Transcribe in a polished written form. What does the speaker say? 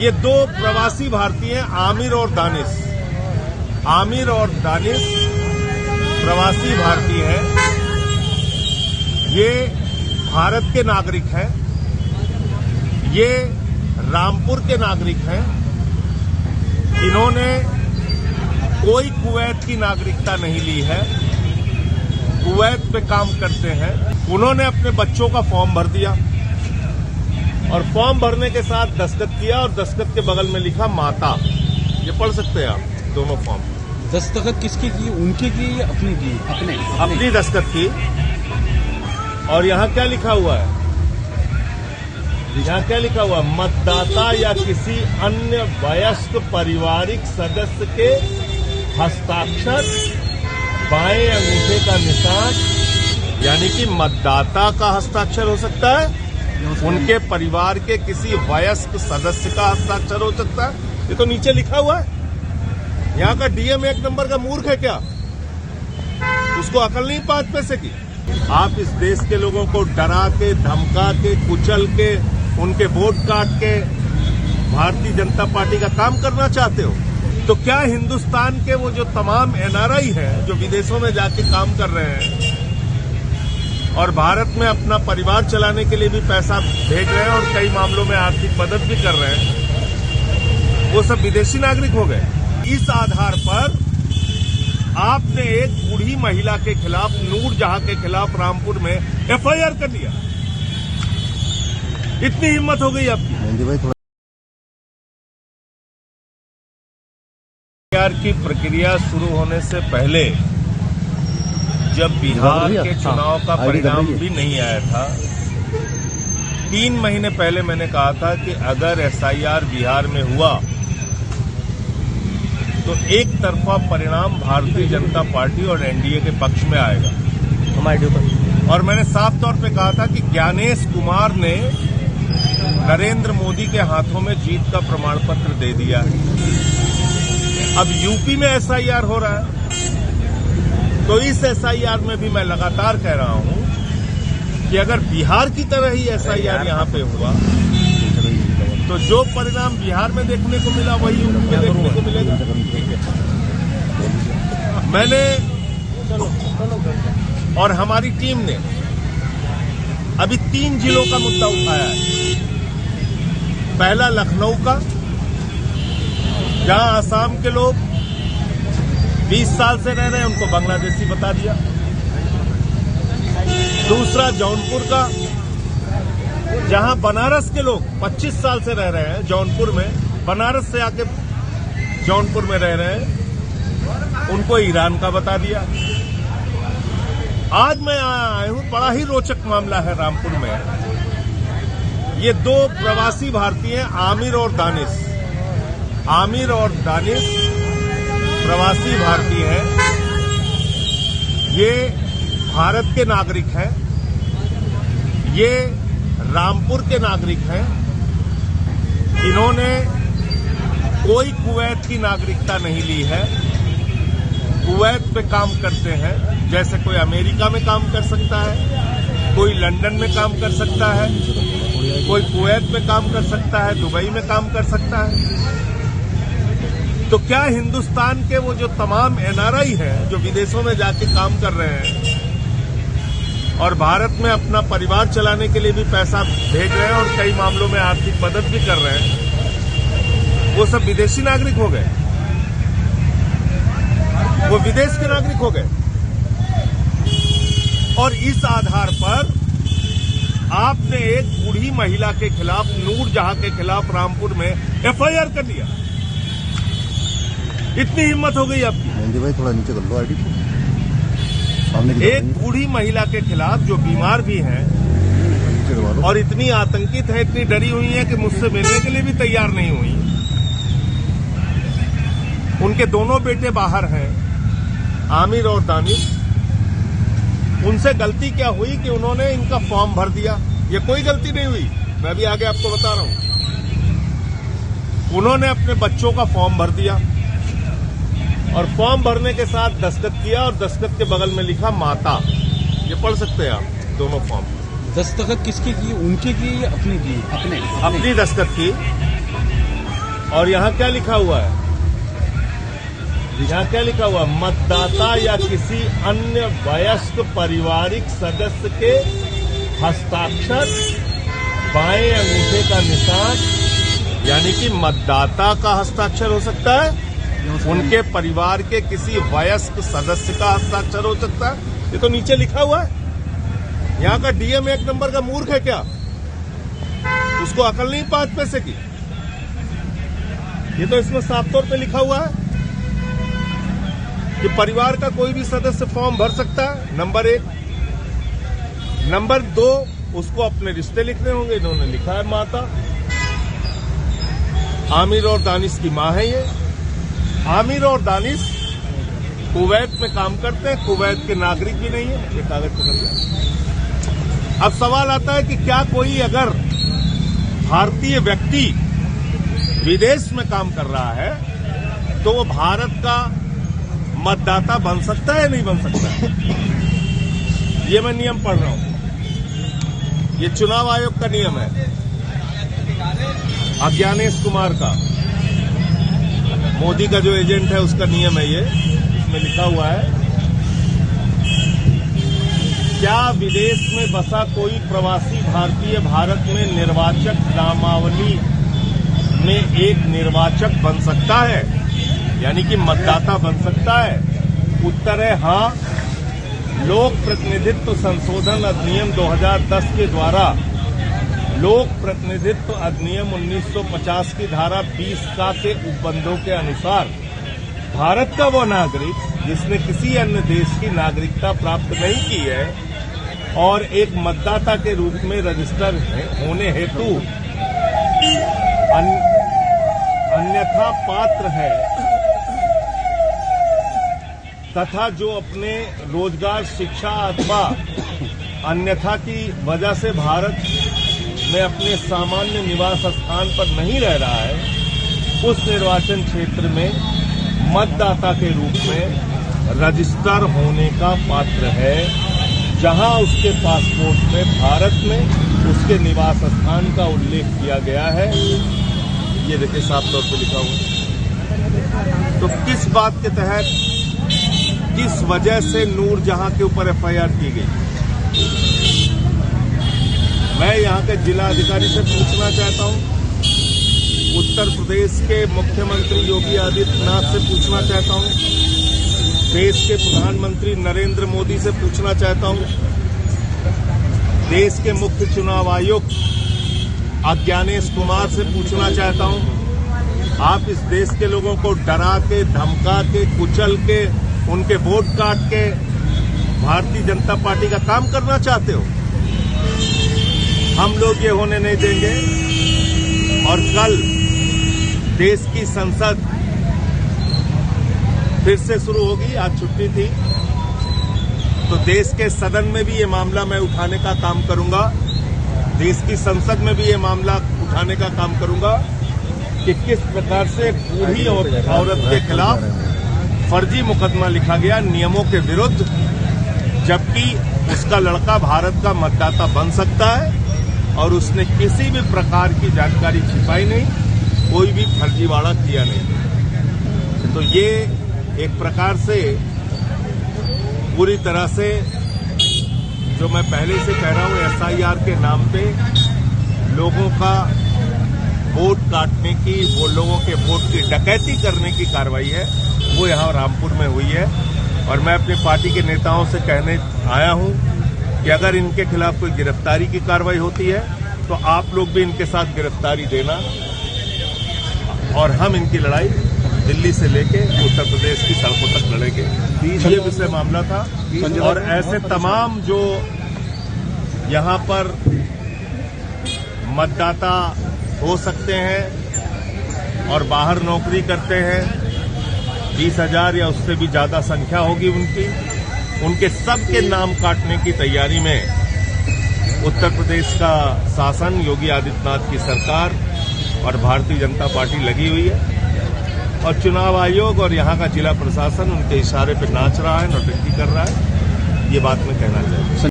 ये दो प्रवासी भारतीय हैं, आमिर और दानिश। आमिर और दानिश प्रवासी भारतीय हैं। ये भारत के नागरिक हैं। ये रामपुर के नागरिक हैं। इन्होंने कोई कुवैत की नागरिकता नहीं ली है। कुवैत में काम करते हैं। उन्होंने अपने बच्चों का फॉर्म भर दिया और फॉर्म भरने के साथ दस्तखत किया और दस्तखत के बगल में लिखा माता। ये पढ़ सकते हैं आप दोनों फॉर्म। दस्तखत किसकी की? उनकी की या अपनी की? अपनी दस्तखत की। और यहाँ क्या लिखा हुआ है? यहाँ क्या लिखा हुआ है? मतदाता या किसी अन्य वयस्क पारिवारिक सदस्य के हस्ताक्षर, बाएं अंगूठे का निशान, यानी कि मतदाता का हस्ताक्षर हो सकता है, उनके परिवार के किसी वयस्क सदस्य का हस्ताक्षर हो सकता है। ये तो नीचे लिखा हुआ है। यहाँ का डीएम एक नंबर का मूर्ख है क्या? उसको अकल नहीं 5 पैसे की? आप इस देश के लोगों को डरा के, धमका के, कुचल के, उनके वोट काट के भारतीय जनता पार्टी का काम करना चाहते हो? तो क्या हिंदुस्तान के वो जो तमाम एनआरआई हैं जो विदेशों में जाके काम कर रहे हैं और भारत में अपना परिवार चलाने के लिए भी पैसा भेज रहे हैं और कई मामलों में आर्थिक मदद भी कर रहे हैं, वो सब विदेशी नागरिक हो गए? इस आधार पर आपने एक बूढ़ी महिला के खिलाफ, नूरजहां के खिलाफ रामपुर में एफआईआर कर लिया। इतनी हिम्मत हो गई आपकी? एफआईआर की प्रक्रिया शुरू होने से पहले, जब बिहार के चुनाव का परिणाम भी नहीं आया था, 3 महीने पहले मैंने कहा था कि अगर एसआईआर बिहार में हुआ तो एक तरफा परिणाम भारतीय जनता पार्टी और एनडीए के पक्ष में आएगा। और मैंने साफ तौर पे कहा था कि ज्ञानेश कुमार ने नरेंद्र मोदी के हाथों में जीत का प्रमाण पत्र दे दिया है। अब यूपी में एसआईआर हो रहा है, तो इस एसआईआर में भी मैं लगातार कह रहा हूं कि अगर बिहार की तरह ही एसआईआर यहां पे हुआ तो जो परिणाम बिहार में देखने को मिला वही यूपी में देखने को मिलेगा। मैंने और हमारी टीम ने अभी 3 जिलों का मुद्दा उठाया है। पहला लखनऊ का, जहां आसाम के लोग 20 साल से रह रहे हैं, उनको बांग्लादेशी बता दिया। दूसरा जौनपुर का, जहां बनारस के लोग 25 साल से रह रहे हैं जौनपुर में, बनारस से आके जौनपुर में रह रहे हैं, उनको ईरान का बता दिया। आज मैं आया हूं, बड़ा ही रोचक मामला है रामपुर में। ये 2 प्रवासी भारतीय हैं, आमिर और दानिश। आमिर और दानिश प्रवासी भारतीय हैं। ये भारत के नागरिक हैं। ये रामपुर के नागरिक हैं। इन्होंने कोई कुवैत की नागरिकता नहीं ली है। कुवैत में काम करते हैं, जैसे कोई अमेरिका में काम कर सकता है, कोई लंदन में काम कर सकता है, कोई कुवैत में काम कर सकता है, दुबई में काम कर सकता है। तो क्या हिंदुस्तान के वो जो तमाम एनआरआई हैं जो विदेशों में जाके काम कर रहे हैं और भारत में अपना परिवार चलाने के लिए भी पैसा भेज रहे हैं और कई मामलों में आर्थिक मदद भी कर रहे हैं, वो सब विदेशी नागरिक हो गए? वो विदेश के नागरिक हो गए। और इस आधार पर आपने एक बूढ़ी महिला के खिलाफ, नूरजहां के खिलाफ रामपुर में एफआईआर कर लिया। इतनी हिम्मत हो गई आपकी? भाई थोड़ा नीचे कर लो आईडी। एक बूढ़ी महिला के खिलाफ जो बीमार भी हैं और इतनी आतंकित है, इतनी डरी हुई है कि मुझसे मिलने के लिए भी तैयार नहीं हुई। उनके दोनों बेटे बाहर हैं, आमिर और दानिश। उनसे गलती क्या हुई कि उन्होंने इनका फॉर्म भर दिया? ये कोई गलती नहीं हुई, मैं भी आगे आपको बता रहा हूं। उन्होंने अपने बच्चों का फॉर्म भर दिया और फॉर्म भरने के साथ दस्तखत किया और दस्तखत के बगल में लिखा माता। ये पढ़ सकते हैं आप दोनों फॉर्म। दस्तखत किसकी की? उनकी की या अपनी की? अपनी दस्तखत की। और यहाँ क्या लिखा हुआ है? यहाँ क्या लिखा हुआ? मतदाता या किसी अन्य वयस्क पारिवारिक सदस्य के हस्ताक्षर, बाएं अंगूठे का निशान, यानी कि मतदाता का हस्ताक्षर हो सकता है, उनके परिवार के किसी वयस्क सदस्य का हस्ताक्षर हो सकता है। ये तो नीचे लिखा हुआ है। यहाँ का डीएम एक नंबर का मूर्ख है क्या? उसको अकल नहीं 5 पैसे की? ये तो इसमें साफ तौर पे लिखा हुआ है कि परिवार का कोई भी सदस्य फॉर्म भर सकता है, नंबर 1। नंबर 2, उसको अपने रिश्ते लिखने होंगे। इन्होंने लिखा है माता। आमिर और दानिश की मां है ये। आमिर और दानिश कुवैत में काम करते हैं, कुवैत के नागरिक भी नहीं है। ये कागज पकड़ लिया। अब सवाल आता है कि क्या कोई अगर भारतीय व्यक्ति विदेश में काम कर रहा है तो वो भारत का मतदाता बन सकता है या नहीं बन सकता है? ये मैं नियम पढ़ रहा हूं। ये चुनाव आयोग का नियम है, अज्ञानेश कुमार का, मोदी का जो एजेंट है उसका नियम है ये। इसमें लिखा हुआ है, क्या विदेश में बसा कोई प्रवासी भारतीय भारत में निर्वाचक नामावली में एक निर्वाचक बन सकता है, यानी कि मतदाता बन सकता है? उत्तर है हाँ। लोक प्रतिनिधित्व संशोधन अधिनियम 2010 के द्वारा लोक प्रतिनिधित्व अधिनियम 1950 की धारा 20 का के उपबंधों के अनुसार भारत का वो नागरिक जिसने किसी अन्य देश की नागरिकता प्राप्त नहीं की है और एक मतदाता के रूप में रजिस्टर होने हेतु अन्यथा पात्र है तथा जो अपने रोजगार, शिक्षा अथवा अन्यथा की वजह से भारत में अपने सामान्य निवास स्थान पर नहीं रह रहा है, उस निर्वाचन क्षेत्र में मतदाता के रूप में रजिस्टर होने का पात्र है, जहां उसके पासपोर्ट में भारत में उसके निवास स्थान का उल्लेख किया गया है। ये देखिए साफ तौर पर लिखा हुआ। तो किस बात के तहत, किस वजह से नूरजहां के ऊपर एफआईआर की गई? मैं यहाँ के जिला अधिकारी से पूछना चाहता हूँ, उत्तर प्रदेश के मुख्यमंत्री योगी आदित्यनाथ से पूछना चाहता हूँ, देश के प्रधानमंत्री नरेंद्र मोदी से पूछना चाहता हूँ, देश के मुख्य चुनाव आयुक्त अज्ञानेश कुमार से पूछना चाहता हूँ, आप इस देश के लोगों को डरा के, धमका के, कुचल के, उनके वोट काट के भारतीय जनता पार्टी का काम करना चाहते हो? हम लोग ये होने नहीं देंगे। और कल देश की संसद फिर से शुरू होगी। आज छुट्टी थी तो देश के सदन में भी ये मामला मैं उठाने का काम करूंगा, देश की संसद में भी ये मामला उठाने का काम करूंगा कि किस प्रकार से बूढ़ी औरत के खिलाफ फर्जी मुकदमा लिखा गया नियमों के विरुद्ध, जबकि उसका लड़का भारत का मतदाता बन सकता है और उसने किसी भी प्रकार की जानकारी छिपाई नहीं, कोई भी फर्जीवाड़ा किया नहीं। तो ये एक प्रकार से पूरी तरह से जो मैं पहले से कह रहा हूं, एसआईआर के नाम पे लोगों का वोट काटने की, वो लोगों के वोट की डकैती करने की कार्रवाई है, वो यहाँ रामपुर में हुई है। और मैं अपनी पार्टी के नेताओं से कहने आया हूं कि अगर इनके खिलाफ कोई गिरफ्तारी की कार्रवाई होती है तो आप लोग भी इनके साथ गिरफ्तारी देना, और हम इनकी लड़ाई दिल्ली से लेके उत्तर प्रदेश की सड़कों तक लड़ेंगे। ये विषय मामला था। और ऐसे तमाम जो यहाँ पर मतदाता हो सकते हैं और बाहर नौकरी करते हैं, 20,000 या उससे भी ज्यादा संख्या होगी उनके सबके नाम काटने की तैयारी में उत्तर प्रदेश का शासन, योगी आदित्यनाथ की सरकार और भारतीय जनता पार्टी लगी हुई है। और चुनाव आयोग और यहाँ का जिला प्रशासन उनके इशारे पर नाच रहा है, नौटंकी कर रहा है। ये बात मैं कहना चाहता हूँ।